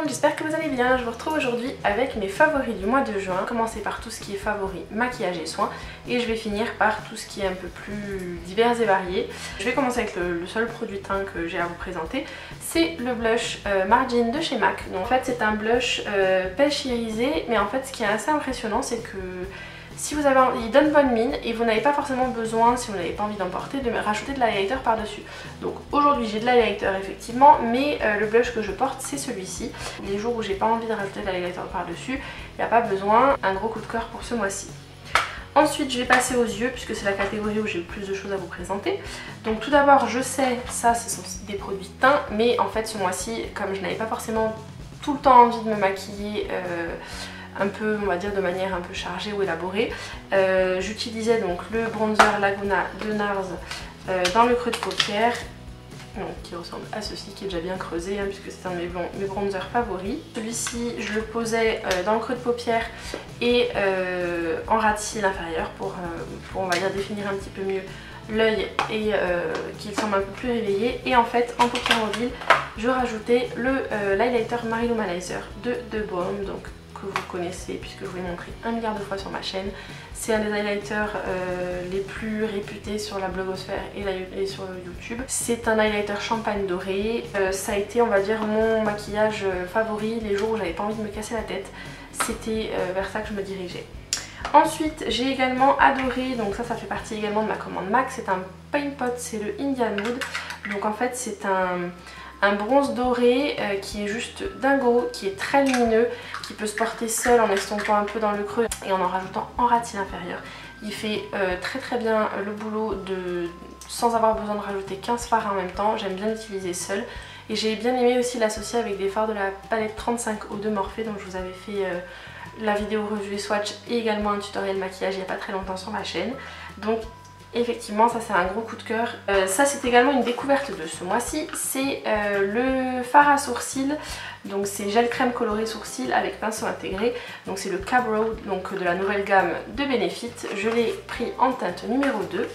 j'espère que vous allez bien. Je vous retrouve aujourd'hui avec mes favoris du mois de juin. Commencer par tout ce qui est favoris, maquillage et soins, et je vais finir par tout ce qui est un peu plus divers et varié. Je vais commencer avec le seul produit teint que j'ai à vous présenter. C'est le blush Margin de chez MAC. Donc en fait c'est un blush pêche irisé, mais en fait ce qui est assez impressionnant c'est que si vous avez, il donne bonne mine et vous n'avez pas forcément besoin, si vous n'avez pas envie d'emporter, de rajouter de l'highlighter par dessus. Donc aujourd'hui j'ai de l'highlighter effectivement, mais le blush que je porte c'est celui-ci. Les jours où j'ai pas envie de rajouter de l'highlighter par dessus, il n'y a pas besoin. Un gros coup de cœur pour ce mois-ci. Ensuite je vais passer aux yeux puisque c'est la catégorie où j'ai le plus de choses à vous présenter. Donc tout d'abord je sais, ça ce sont des produits teints, mais en fait ce mois-ci comme je n'avais pas forcément tout le temps envie de me maquiller un peu, on va dire, de manière un peu chargée ou élaborée, j'utilisais donc le bronzer Laguna de NARS dans le creux de paupière, donc, qui ressemble à ceci, qui est déjà bien creusé hein, puisque c'est un de mes bronzers favoris. Celui-ci je le posais dans le creux de paupière et en ras de cils inférieur pour on va dire définir un petit peu mieux l'œil et qu'il semble un peu plus réveillé. Et en fait en paupière mobile je rajoutais l'highlighter Mary Lou Manizer de The Balm, donc que vous connaissez puisque je vous l'ai montré un milliard de fois sur ma chaîne. C'est un des highlighters les plus réputés sur la blogosphère et sur YouTube. C'est un highlighter champagne doré. Ça a été, on va dire, mon maquillage favori les jours où j'avais pas envie de me casser la tête. C'était vers ça que je me dirigeais. Ensuite j'ai également adoré, donc ça fait partie également de ma commande MAC, c'est un paint pot, c'est le Indian Wood. Donc en fait c'est un bronze doré qui est juste dingo, qui est très lumineux, qui peut se porter seul en estompant un peu dans le creux et en rajoutant en ras de cils inférieur. Il fait très bien le boulot sans avoir besoin de rajouter 15 fards en même temps. J'aime bien l'utiliser seul. Et j'ai bien aimé aussi l'associer avec des fards de la palette 35 O2 Morphe, dont je vous avais fait la vidéo revue et swatch et également un tutoriel maquillage il n'y a pas très longtemps sur ma chaîne. Donc effectivement ça c'est un gros coup de cœur. Ça c'est également une découverte de ce mois-ci, c'est le fard à sourcils. Donc c'est gel crème coloré sourcils avec pinceau intégré. Donc c'est le Cabro, donc de la nouvelle gamme de Benefit. Je l'ai pris en teinte numéro 2.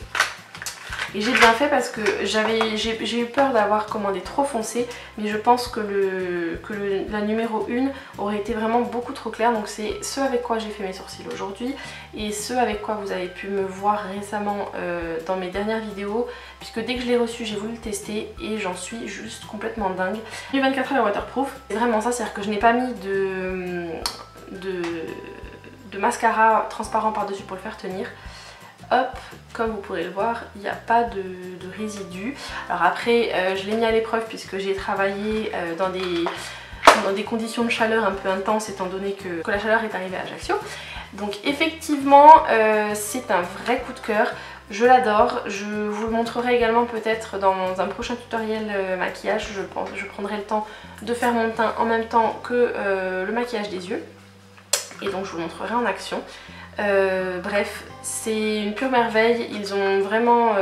Et j'ai bien fait parce que j'ai eu peur d'avoir commandé trop foncé, mais je pense que la numéro 1 aurait été vraiment beaucoup trop claire. Donc c'est ce avec quoi j'ai fait mes sourcils aujourd'hui et ce avec quoi vous avez pu me voir récemment dans mes dernières vidéos, puisque dès que je l'ai reçu j'ai voulu le tester et j'en suis juste complètement dingue. Du 24 heures waterproof, c'est vraiment ça, c'est-à-dire que je n'ai pas mis de mascara transparent par dessus pour le faire tenir. Hop, comme vous pourrez le voir, il n'y a pas de résidus. Alors après, je l'ai mis à l'épreuve puisque j'ai travaillé dans des conditions de chaleur un peu intenses étant donné que la chaleur est arrivée à Ajaccio. Donc effectivement, c'est un vrai coup de cœur. Je l'adore. Je vous le montrerai également peut-être dans un prochain tutoriel maquillage. Je prendrai le temps de faire mon teint en même temps que le maquillage des yeux. Et donc je vous le montrerai en action. Bref, c'est une pure merveille. Ils ont vraiment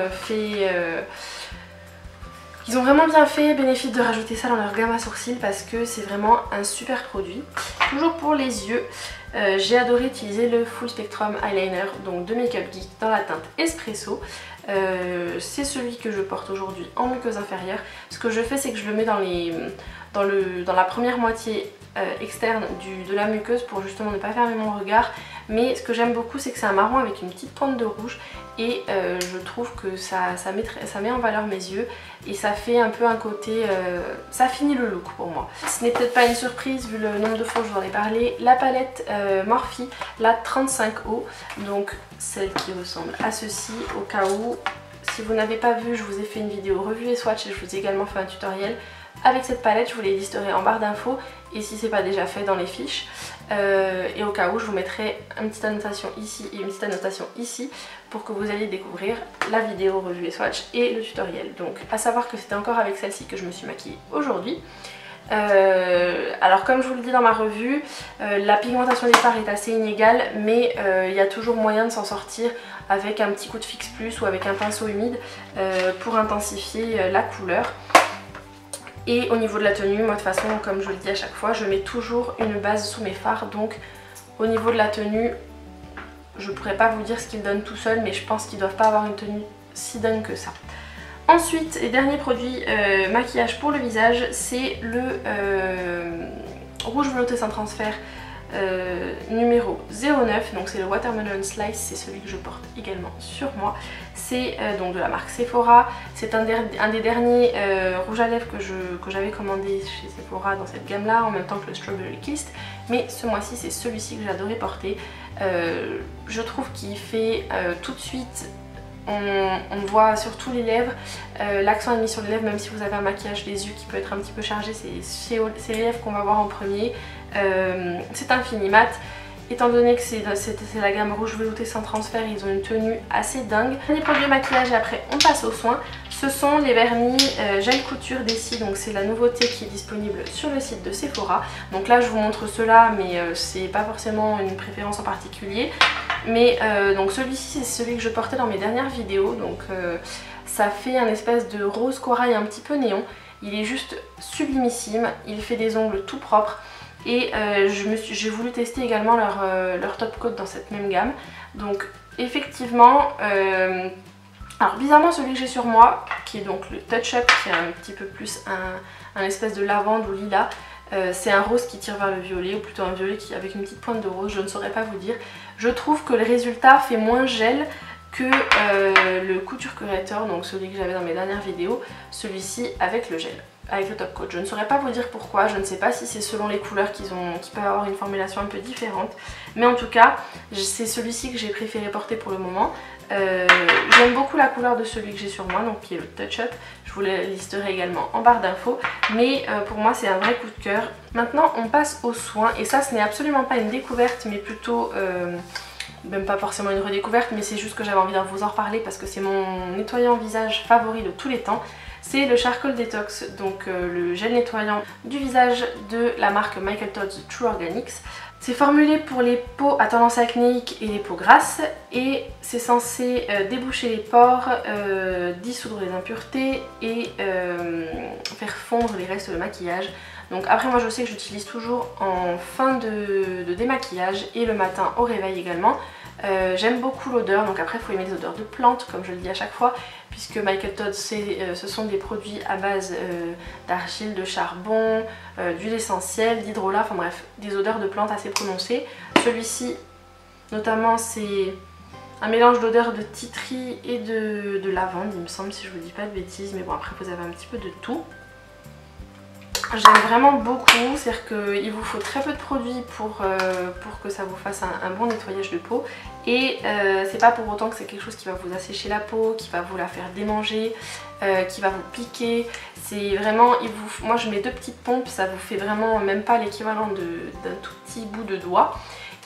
bien fait Benefit de rajouter ça dans leur gamme à sourcils parce que c'est vraiment un super produit. Toujours pour les yeux, j'ai adoré utiliser le Full Spectrum Eyeliner donc de Make Up Geek dans la teinte Espresso. C'est celui que je porte aujourd'hui en muqueuse inférieure. Ce que je fais c'est que je le mets dans la première moitié externe de la muqueuse pour justement ne pas fermer mon regard. Mais ce que j'aime beaucoup c'est que c'est un marron avec une petite pointe de rouge et je trouve que ça met en valeur mes yeux et ça fait un peu un côté, ça finit le look pour moi. Ce n'est peut-être pas une surprise vu le nombre de fois que je vous en ai parlé, la palette Morphe, la 35O, donc celle qui ressemble à ceci. Au cas où, si vous n'avez pas vu, je vous ai fait une vidéo revue et swatch et je vous ai également fait un tutoriel avec cette palette, je vous les listerai en barre d'infos et si c'est pas déjà fait dans les fiches. Et au cas où je vous mettrai une petite annotation ici et une petite annotation ici pour que vous alliez découvrir la vidéo revue et swatch et le tutoriel. Donc à savoir que c'était encore avec celle-ci que je me suis maquillée aujourd'hui. Alors comme je vous le dis dans ma revue, la pigmentation des fards est assez inégale, mais il y a toujours moyen de s'en sortir avec un petit coup de Fix Plus ou avec un pinceau humide pour intensifier la couleur. Et au niveau de la tenue, moi de toute façon, comme je le dis à chaque fois, je mets toujours une base sous mes fards. Donc au niveau de la tenue, je pourrais pas vous dire ce qu'ils donnent tout seul, mais je pense qu'ils doivent pas avoir une tenue si dingue que ça. Ensuite, les derniers produits maquillage pour le visage, c'est le rouge velouté sans transfert numéro 09, donc c'est le Watermelon Slice, c'est celui que je porte également sur moi. C'est donc de la marque Sephora, c'est un des derniers rouges à lèvres que j'avais commandé chez Sephora dans cette gamme là, en même temps que le Strawberry Kissed, mais ce mois-ci c'est celui-ci que j'adorais porter. Je trouve qu'il fait tout de suite, on voit sur tous les lèvres, l'accent est mis sur les lèvres, même si vous avez un maquillage des yeux qui peut être un petit peu chargé, c'est les lèvres qu'on va voir en premier. C'est un fini mat. Étant donné que c'est la gamme rouge velouté sans transfert, ils ont une tenue assez dingue. Les produits maquillage et après on passe aux soins. Ce sont les vernis gel couture d'Essie, donc c'est la nouveauté qui est disponible sur le site de Sephora. Donc là je vous montre ceux-là, mais c'est pas forcément une préférence en particulier. Mais donc celui-ci c'est celui que je portais dans mes dernières vidéos, donc ça fait un espèce de rose corail un petit peu néon. Il est juste sublimissime, il fait des ongles tout propres. Et j'ai voulu tester également leur top coat dans cette même gamme. Donc effectivement, alors bizarrement celui que j'ai sur moi, qui est donc le Touch Up, qui est un petit peu plus un espèce de lavande ou lilas, c'est un rose qui tire vers le violet, ou plutôt un violet avec une petite pointe de rose, je ne saurais pas vous dire. Je trouve que le résultat fait moins gel que le Couture Curator, donc celui que j'avais dans mes dernières vidéos, celui-ci avec le gel, avec le top coat. Je ne saurais pas vous dire pourquoi, je ne sais pas si c'est selon les couleurs qui peuvent avoir une formulation un peu différente, mais en tout cas c'est celui-ci que j'ai préféré porter pour le moment. J'aime beaucoup la couleur de celui que j'ai sur moi, donc qui est le Touch Up, je vous le listerai également en barre d'infos, mais pour moi c'est un vrai coup de cœur. Maintenant on passe aux soins, et ça ce n'est absolument pas une découverte, mais plutôt même pas forcément une redécouverte, mais c'est juste que j'avais envie de vous en reparler parce que c'est mon nettoyant visage favori de tous les temps. C'est le Charcoal Detox, donc le gel nettoyant du visage de la marque Michael Todd's True Organics. C'est formulé pour les peaux à tendance acnéique et les peaux grasses, et c'est censé déboucher les pores, dissoudre les impuretés et faire fondre les restes de maquillage. Donc après moi je sais que j'utilise toujours en fin de démaquillage et le matin au réveil également. J'aime beaucoup l'odeur, donc après il faut aimer les odeurs de plantes comme je le dis à chaque fois, puisque Michael Todd ce sont des produits à base d'argile, de charbon, d'huile essentielle, d'hydrolat, enfin bref, des odeurs de plantes assez prononcées. Celui-ci notamment c'est un mélange d'odeurs de titri et de lavande il me semble, si je vous dis pas de bêtises, mais bon après vous avez un petit peu de tout. J'aime vraiment beaucoup, c'est-à-dire qu'il vous faut très peu de produits pour que ça vous fasse un bon nettoyage de peau, et c'est pas pour autant que c'est quelque chose qui va vous assécher la peau, qui va vous la faire démanger, qui va vous piquer. C'est vraiment, moi je mets 2 petites pompes, ça vous fait vraiment même pas l'équivalent d'un tout petit bout de doigt.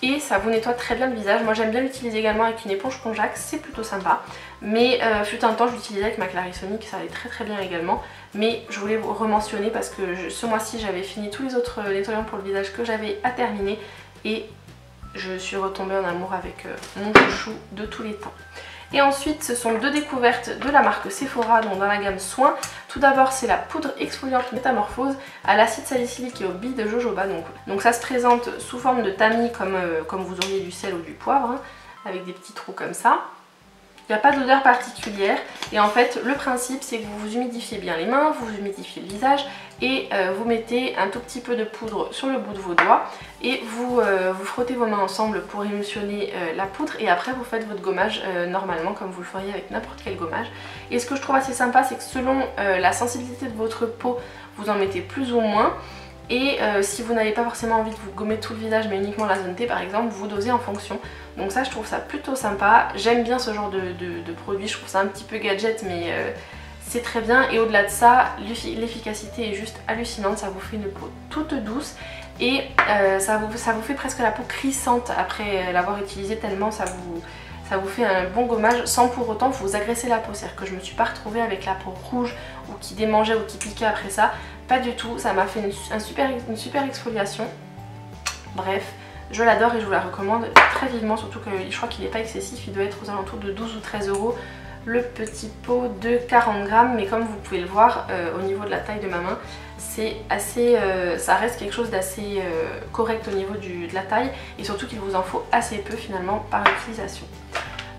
Et ça vous nettoie très bien le visage. Moi j'aime bien l'utiliser également avec une éponge Conjax, c'est plutôt sympa. Mais fut un temps je l'utilisais avec ma Clarisonic, ça allait très très bien également. Mais je voulais vous rementionner parce que ce mois-ci j'avais fini tous les autres nettoyants pour le visage que j'avais à terminer. Et je suis retombée en amour avec mon chouchou de tous les temps. Et ensuite ce sont 2 découvertes de la marque Sephora, donc dans la gamme soins. Tout d'abord c'est la poudre exfoliante métamorphose à l'acide salicylique et aux billes de jojoba. Donc ça se présente sous forme de tamis comme vous auriez du sel ou du poivre, hein, avec des petits trous comme ça. Il n'y a pas d'odeur particulière, et en fait le principe c'est que vous vous humidifiez bien les mains, vous humidifiez le visage, et vous mettez un tout petit peu de poudre sur le bout de vos doigts, et vous frottez vos mains ensemble pour émulsionner la poudre, et après vous faites votre gommage normalement comme vous le feriez avec n'importe quel gommage. Et ce que je trouve assez sympa, c'est que selon la sensibilité de votre peau, vous en mettez plus ou moins. Et si vous n'avez pas forcément envie de vous gommer tout le visage mais uniquement la zone T par exemple, vous dosez en fonction. Donc ça je trouve ça plutôt sympa, j'aime bien ce genre de produit, je trouve ça un petit peu gadget mais c'est très bien. Et au-delà de ça, l'efficacité est juste hallucinante, ça vous fait une peau toute douce et ça vous fait presque la peau crissante après l'avoir utilisé, tellement ça vous fait un bon gommage sans pour autant vous agresser la peau. C'est-à-dire que je me suis pas retrouvée avec la peau rouge ou qui démangeait ou qui piquait après ça, pas du tout, ça m'a fait une super exfoliation. Bref, je l'adore et je vous la recommande très vivement, surtout que je crois qu'il n'est pas excessif, il doit être aux alentours de 12 ou 13 euros le petit pot de 40 grammes, mais comme vous pouvez le voir au niveau de la taille de ma main, c'est assez, ça reste quelque chose d'assez correct au niveau de la taille, et surtout qu'il vous en faut assez peu finalement par utilisation.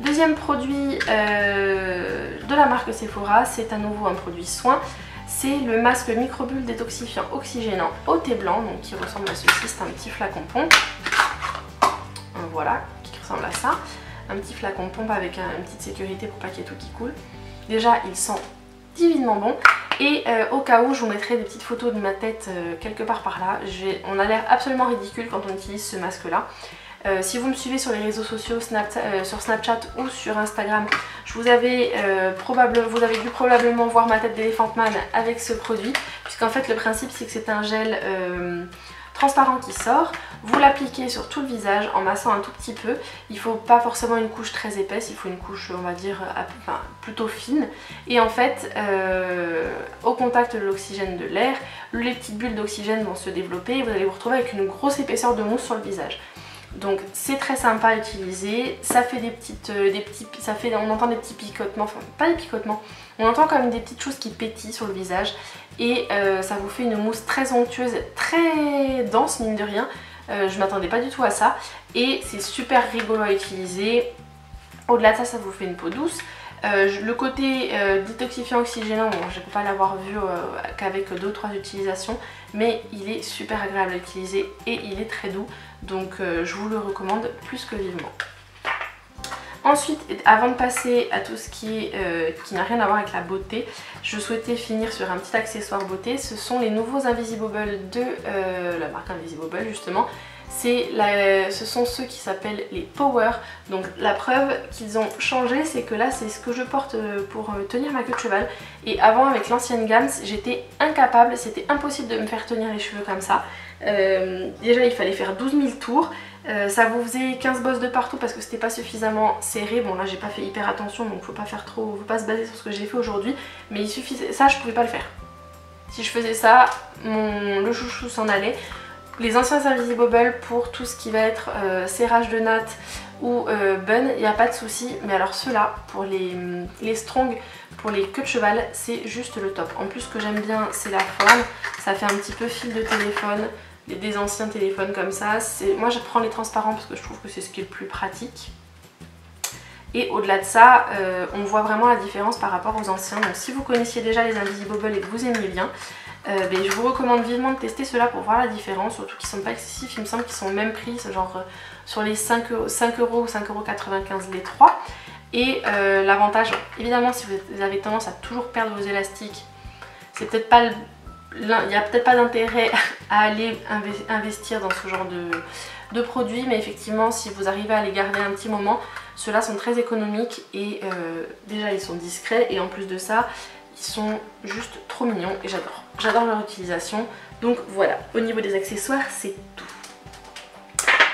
Deuxième produit de la marque Sephora, c'est à nouveau un produit soin. c'est le masque microbulle détoxifiant oxygénant au thé blanc, donc qui ressemble à ceci, c'est un petit flacon pompe. Voilà, qui ressemble à ça. Un petit flacon pompe avec une petite sécurité pour pas qu'il y ait tout qui coule. Déjà, il sent divinement bon. Et au cas où, je vous mettrai des petites photos de ma tête quelque part par là. On a l'air absolument ridicule quand on utilise ce masque là. Si vous me suivez sur les réseaux sociaux, sur Snapchat ou sur Instagram, vous avez dû probablement voir ma tête d'Elephant Man avec ce produit, puisqu'en fait le principe c'est que c'est un gel transparent qui sort. Vous l'appliquez sur tout le visage en massant un tout petit peu. Il ne faut pas forcément une couche très épaisse, il faut une couche on va dire plutôt fine. Et en fait au contact de l'oxygène de l'air, les petites bulles d'oxygène vont se développer et vous allez vous retrouver avec une grosse épaisseur de mousse sur le visage. Donc c'est très sympa à utiliser, ça fait on entend des petits picotements, enfin pas des picotements, on entend quand même des petites choses qui pétillent sur le visage et ça vous fait une mousse très onctueuse, très dense mine de rien. Je m'attendais pas du tout à ça et c'est super rigolo à utiliser. Au-delà de ça, ça vous fait une peau douce. Le côté détoxifiant oxygénant, bon, je ne peux pas l'avoir vu qu'avec 2 ou 3 utilisations, mais il est super agréable à utiliser et il est très doux, donc je vous le recommande plus que vivement. Ensuite, avant de passer à tout ce qui n'a rien à voir avec la beauté, je souhaitais finir sur un petit accessoire beauté. Ce sont les nouveaux Invisibobble de la marque Invisibobble justement. Ce sont ceux qui s'appellent les Power. Donc la preuve qu'ils ont changé, c'est que là c'est ce que je porte pour tenir ma queue de cheval. Et avant avec l'ancienne gamme, j'étais incapable, c'était impossible de me faire tenir les cheveux comme ça. Déjà il fallait faire 12 000 tours. Ça vous faisait 15 bosses de partout parce que c'était pas suffisamment serré. Bon là j'ai pas fait hyper attention donc faut pas se baser sur ce que j'ai fait aujourd'hui. Mais il suffisait, ça je pouvais pas le faire. Si je faisais ça, le chouchou s'en allait. Les anciens Invisibobble pour tout ce qui va être serrage de natte ou bun, il n'y a pas de souci. Mais alors ceux-là, pour les strong, pour les queues de cheval, c'est juste le top. En plus ce que j'aime bien c'est la forme, ça fait un petit peu fil de téléphone, des anciens téléphones comme ça. Moi je prends les transparents parce que je trouve que c'est ce qui est le plus pratique. Et au-delà de ça, on voit vraiment la différence par rapport aux anciens. Donc si vous connaissiez déjà les Invisibobble et que vous aimiez bien, je vous recommande vivement de tester ceux-là pour voir la différence, surtout qu'ils sont pas excessifs, il me semble qu'ils sont au même prix, genre sur les 5 € ou 5,95 € les 3. Et l'avantage, évidemment si vous avez tendance à toujours perdre vos élastiques, c'est peut-être pas il n'y a peut-être pas d'intérêt à aller investir dans ce genre de produits, mais effectivement si vous arrivez à les garder un petit moment, ceux-là sont très économiques et déjà ils sont discrets et en plus de ça, ils sont juste trop mignons et j'adore. J'adore leur utilisation. Donc voilà, au niveau des accessoires, c'est tout.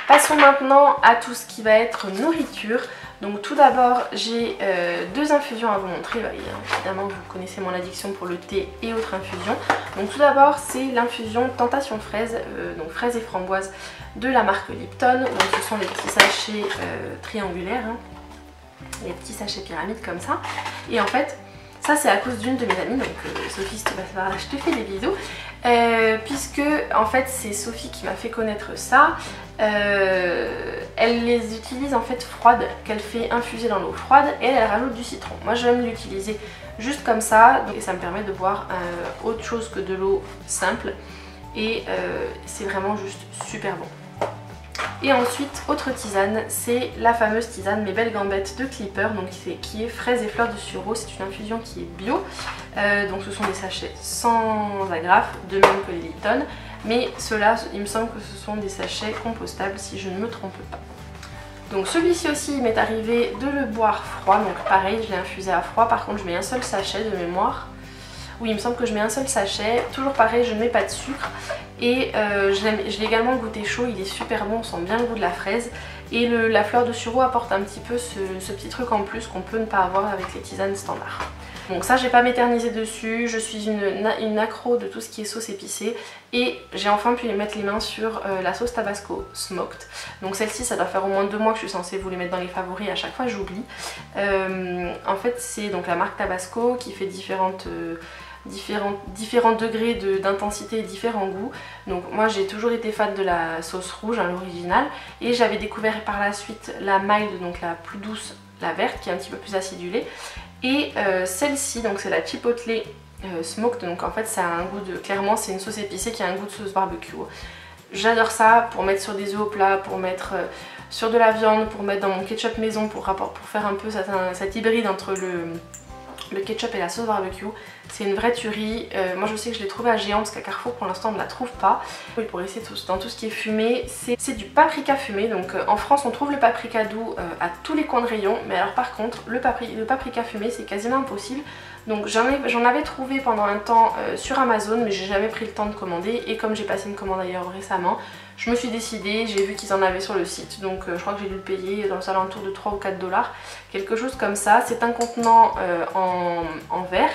Passons maintenant à tout ce qui va être nourriture. Donc tout d'abord, j'ai 2 infusions à vous montrer. Bah, évidemment, vous connaissez mon addiction pour le thé et autres infusions. Donc tout d'abord, c'est l'infusion Tentation fraise, donc fraise et framboise de la marque Lipton. Donc ce sont les petits sachets triangulaires, hein, les petits sachets pyramides comme ça. Et en fait, ça c'est à cause d'une de mes amies, donc Sophie si tu passes par là, je te fais des bisous. Puisque en fait c'est Sophie qui m'a fait connaître ça. Elle les utilise en fait froides, qu'elle fait infuser dans l'eau froide et elle rajoute du citron. Moi j'aime l'utiliser juste comme ça et ça me permet de boire autre chose que de l'eau simple et c'est vraiment juste super bon. Et ensuite, autre tisane, c'est la fameuse tisane Mes Belles Gambettes de Clipper, donc qui est fraise et fleurs de sureau. C'est une infusion qui est bio, donc ce sont des sachets sans agrafe, de même que les Lipton. Mais ceux-là, il me semble que ce sont des sachets compostables si je ne me trompe pas. Donc celui-ci aussi, il m'est arrivé de le boire froid, donc pareil, je l'ai infusé à froid. Par contre, je mets un seul sachet de mémoire. Oui, il me semble que je mets un seul sachet. Toujours pareil, je ne mets pas de sucre. Et je l'ai également goûté chaud, il est super bon, on sent bien le goût de la fraise. Et la fleur de sureau apporte un petit peu ce petit truc en plus qu'on peut ne pas avoir avec les tisanes standards. Donc ça, je vais pas m'éterniser dessus, je suis une accro de tout ce qui est sauce épicée. Et j'ai enfin pu mettre les mains sur la sauce Tabasco Smoked. Donc celle-ci, ça doit faire au moins 2 mois que je suis censée vous les mettre dans les favoris, à chaque fois j'oublie. En fait, c'est donc la marque Tabasco qui fait différents degrés d'intensité et différents goûts. Donc moi j'ai toujours été fan de la sauce rouge, hein, l'original, et j'avais découvert par la suite la mild, donc la plus douce, la verte, qui est un petit peu plus acidulée. Et celle-ci, donc c'est la chipotle smoked, donc en fait ça a un goût de... Clairement c'est une sauce épicée qui a un goût de sauce barbecue. J'adore ça pour mettre sur des œufs au plat, pour mettre sur de la viande, pour mettre dans mon ketchup maison, pour faire un peu cet hybride entre le ketchup et la sauce barbecue. C'est une vraie tuerie. Moi je sais que je l'ai trouvé à Géant parce qu'à Carrefour pour l'instant on ne la trouve pas. Et pour essayer dans tout ce qui est fumé, c'est du paprika fumé. Donc en France on trouve le paprika doux à tous les coins de rayon. Mais alors par contre le paprika fumé c'est quasiment impossible. Donc j'en avais trouvé pendant un temps sur Amazon, mais j'ai jamais pris le temps de commander. Et comme j'ai passé une commande d'ailleurs récemment, je me suis décidée, j'ai vu qu'ils en avaient sur le site. Donc je crois que j'ai dû le payer dans les alentours de 3 ou 4 $, quelque chose comme ça. C'est un contenant en verre.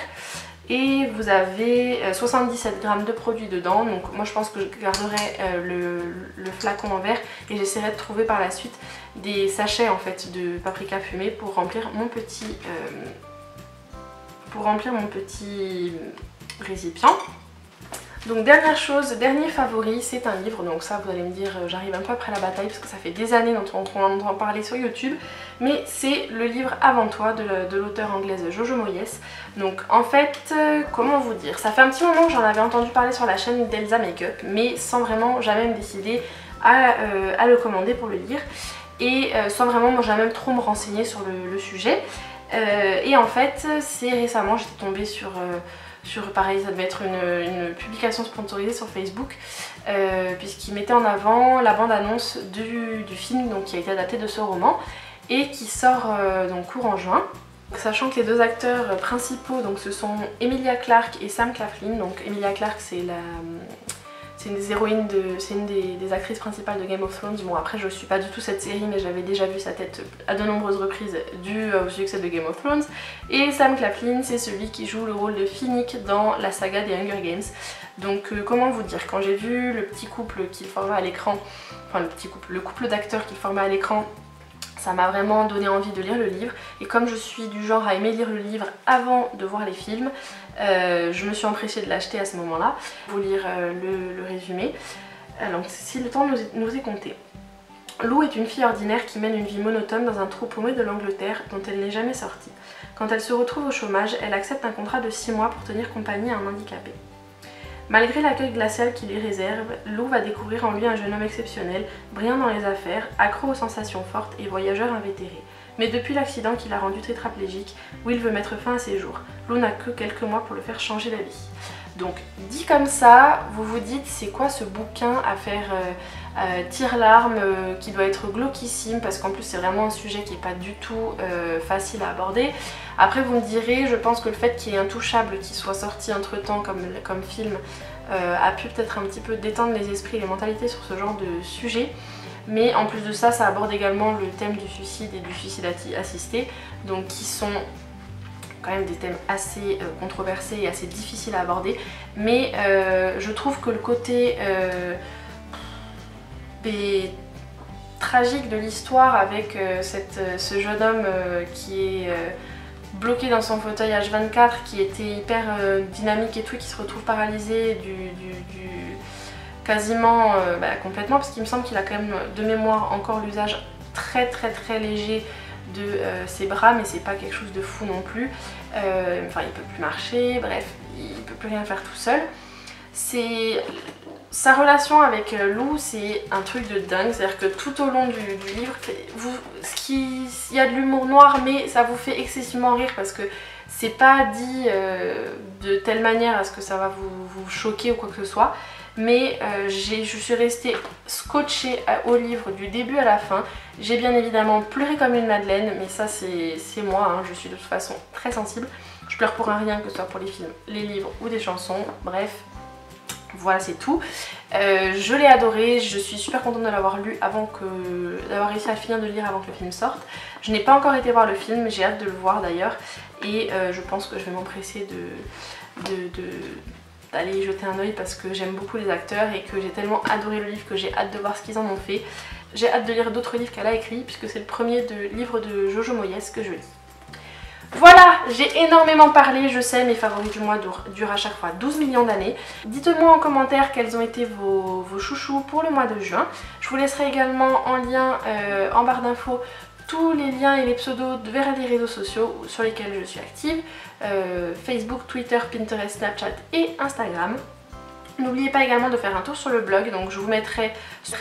Et vous avez 77 grammes de produits dedans. Donc moi je pense que je garderai le flacon en verre. Et j'essaierai de trouver par la suite des sachets en fait de paprika fumé pour remplir mon petit... récipient. Donc dernière chose, dernier favori, c'est un livre. Donc ça vous allez me dire j'arrive un peu après la bataille parce que ça fait des années dont on entend parler sur YouTube. Mais c'est le livre Avant toi de l'auteure anglaise Jojo Moyes. Donc en fait, comment vous dire, ça fait un petit moment que j'en avais entendu parler sur la chaîne d'Elsa Makeup, mais sans vraiment jamais me décider à le commander pour le lire. Et sans vraiment jamais trop me renseigner sur le sujet. Et en fait, c'est récemment, j'étais tombée sur pareil, ça devait être une publication sponsorisée sur Facebook, puisqu'il mettait en avant la bande-annonce du film donc, qui a été adapté de ce roman et qui sort donc courant juin. Sachant que les deux acteurs principaux donc, ce sont Emilia Clarke et Sam Claflin. Donc Emilia Clarke c'est une des héroïnes, c'est une des actrices principales de Game of Thrones. Bon après je suis pas du tout cette série mais j'avais déjà vu sa tête à de nombreuses reprises dû au succès de Game of Thrones. Et Sam Claflin c'est celui qui joue le rôle de Finnick dans la saga des Hunger Games. Donc comment vous dire, quand j'ai vu le petit couple qu'il formait à l'écran, enfin le couple d'acteurs qu'il formait à l'écran, ça m'a vraiment donné envie de lire le livre. Et comme je suis du genre à aimer lire le livre avant de voir les films, je me suis empressée de l'acheter à ce moment-là. Pour lire le résumé. Alors si le temps nous est compté. Lou est une fille ordinaire qui mène une vie monotone dans un trou paumé de l'Angleterre dont elle n'est jamais sortie. Quand elle se retrouve au chômage, elle accepte un contrat de 6 mois pour tenir compagnie à un handicapé. Malgré l'accueil glacial qu'il lui réserve, Lou va découvrir en lui un jeune homme exceptionnel, brillant dans les affaires, accro aux sensations fortes et voyageur invétéré. Mais depuis l'accident qui l'a rendu tétraplégique, Will veut mettre fin à ses jours. Lou n'a que quelques mois pour le faire changer d'avis. Donc dit comme ça, vous vous dites c'est quoi ce bouquin à faire tire-larme, qui doit être glauquissime parce qu'en plus c'est vraiment un sujet qui n'est pas du tout facile à aborder. Après vous me direz, je pense que le fait qu'il y ait Intouchable qui soit sorti entre temps comme film a pu peut-être un petit peu détendre les esprits et les mentalités sur ce genre de sujet. Mais en plus de ça, ça aborde également le thème du suicide et du suicide assisté, donc qui sont quand même des thèmes assez controversés et assez difficiles à aborder. Mais je trouve que le côté tragique de l'histoire avec ce jeune homme qui est bloqué dans son fauteuil H24, qui était hyper dynamique et tout, qui se retrouve paralysé quasiment complètement, parce qu'il me semble qu'il a quand même de mémoire encore l'usage très léger de ses bras, mais c'est pas quelque chose de fou non plus. Enfin il peut plus marcher, bref, il peut plus rien faire tout seul. Sa relation avec Lou, c'est un truc de dingue, c'est-à-dire que tout au long du livre, il y a de l'humour noir, mais ça vous fait excessivement rire parce que c'est pas dit de telle manière à ce que ça va vous choquer ou quoi que ce soit. Mais je suis restée scotchée au livre du début à la fin. J'ai bien évidemment pleuré comme une madeleine, mais ça c'est moi, hein, je suis de toute façon très sensible. Je pleure pour un rien, que ce soit pour les films, les livres ou des chansons, bref. Voilà, c'est tout. Je l'ai adoré, je suis super contente de l'avoir lu d'avoir réussi à finir de lire avant que le film sorte. Je n'ai pas encore été voir le film, j'ai hâte de le voir d'ailleurs. Et je pense que je vais m'empresser d'aller y jeter un oeil parce que j'aime beaucoup les acteurs et que j'ai tellement adoré le livre que j'ai hâte de voir ce qu'ils en ont fait. J'ai hâte de lire d'autres livres qu'elle a écrits puisque c'est le premier livre de Jojo Moyes que je lis. Voilà, j'ai énormément parlé, je sais, mes favoris du mois durent à chaque fois 12 millions d'années. Dites-moi en commentaire quels ont été vos chouchous pour le mois de juin. Je vous laisserai également en lien en barre d'infos tous les liens et les pseudos vers les réseaux sociaux sur lesquels je suis active, Facebook, Twitter, Pinterest, Snapchat et Instagram. N'oubliez pas également de faire un tour sur le blog, donc je vous mettrai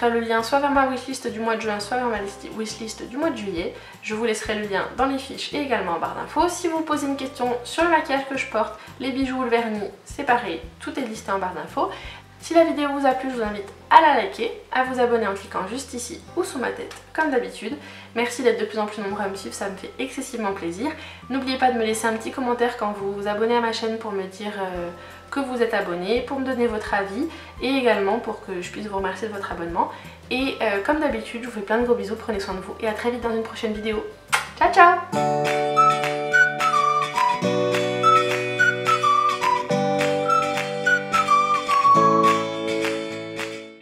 le lien soit vers ma wishlist du mois de juin, soit vers ma wishlist du mois de juillet. Je vous laisserai le lien dans les fiches et également en barre d'infos. Si vous posez une question sur le maquillage que je porte, les bijoux ou le vernis, c'est pareil, tout est listé en barre d'infos. Si la vidéo vous a plu, je vous invite à la liker, à vous abonner en cliquant juste ici ou sous ma tête, comme d'habitude. Merci d'être de plus en plus nombreux à me suivre, ça me fait excessivement plaisir. N'oubliez pas de me laisser un petit commentaire quand vous vous abonnez à ma chaîne pour me dire que vous êtes abonné, pour me donner votre avis et également pour que je puisse vous remercier de votre abonnement. Et comme d'habitude, je vous fais plein de gros bisous, prenez soin de vous et à très vite dans une prochaine vidéo. Ciao ciao!